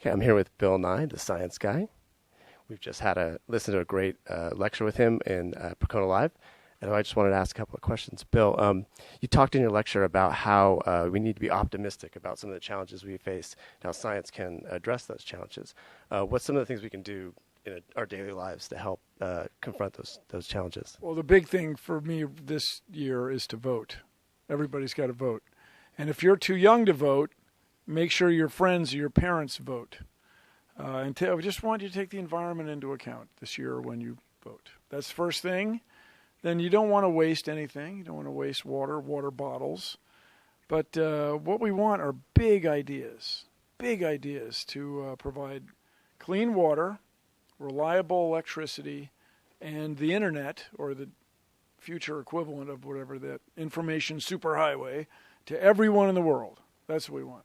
Okay, I'm here with Bill Nye, the science guy. We've just listened to a great lecture with him in Percona Live, and I just wanted to ask a couple of questions. Bill, you talked in your lecture about how we need to be optimistic about some of the challenges we face, and how science can address those challenges. What's some of the things we can do in our daily lives to help confront those challenges? Well, the big thing for me this year is to vote. Everybody's got to vote. And if you're too young to vote, make sure your friends or your parents vote. I just want you to take the environment into account this year when you vote. That's the first thing. Then you don't want to waste anything. You don't want to waste water bottles. But what we want are big ideas to provide clean water, reliable electricity, and the internet, or the future equivalent of whatever, that information superhighway, to everyone in the world. That's what we want.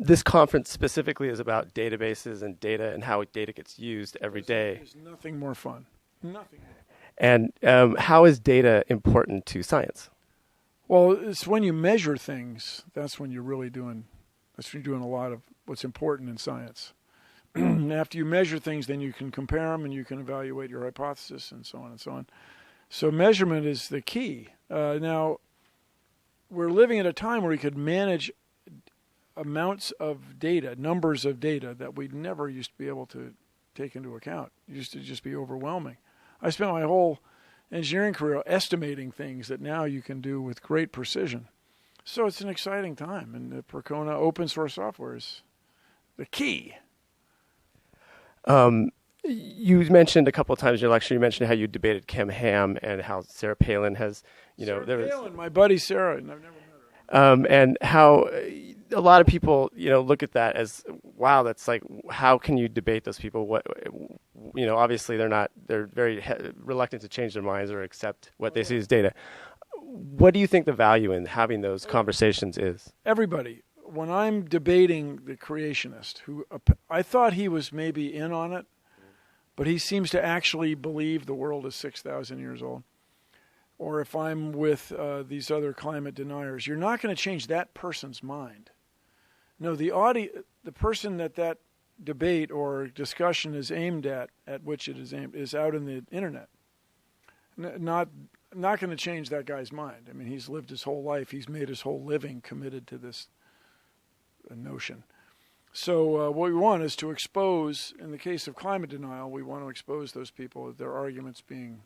This conference specifically is about databases and data and how data gets used every day. There's nothing more fun. Nothing more. And how is data important to science? Well, it's when you measure things, that's when you're doing a lot of what's important in science. After you measure things, then you can compare them and you can evaluate your hypothesis and so on and so on. So measurement is the key. Now, we're living at a time where we could manage amounts of data, numbers of data that we never used to be able to take into account. It used to just be overwhelming. I spent my whole engineering career estimating things that now you can do with great precision. So it's an exciting time, and the Percona open source software is the key. You mentioned a couple of times in your lecture, you mentioned how you debated Kim Ham and how Sarah Palin has, Palin, my buddy Sarah, and I've never met her. And how a lot of people, look at that as, wow, that's like, how can you debate those people? Obviously they're very reluctant to change their minds or accept what they see as data. What do you think the value in having those conversations is? Everybody. When I'm debating the creationist, who I thought he was maybe in on it, but he seems to actually believe the world is 6,000 years old. Or if I'm with these other climate deniers, you're not going to change that person's mind. No, the person that debate or discussion is aimed at which it is aimed, is out in the internet. Not going to change that guy's mind. I mean, he's lived his whole life. He's made his whole living committed to this notion. So what we want is to expose, in the case of climate denial, we want to expose those people, their arguments being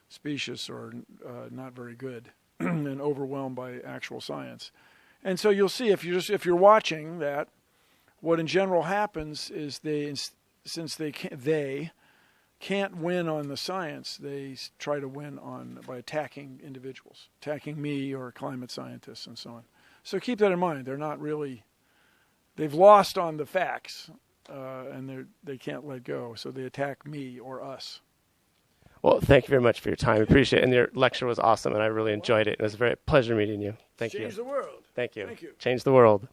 specious or not very good and overwhelmed by actual science. And so you'll see if you're watching that, what in general happens is since they can't win on the science, they try to win by attacking individuals, attacking me or climate scientists and so on. So keep that in mind. They've lost on the facts, and they can't let go. So they attack me or us. Well, thank you very much for your time. I appreciate it. And your lecture was awesome, and I really enjoyed it. It was a very pleasure meeting you. Thank you. Change the world. Thank you. Thank you. Change the world.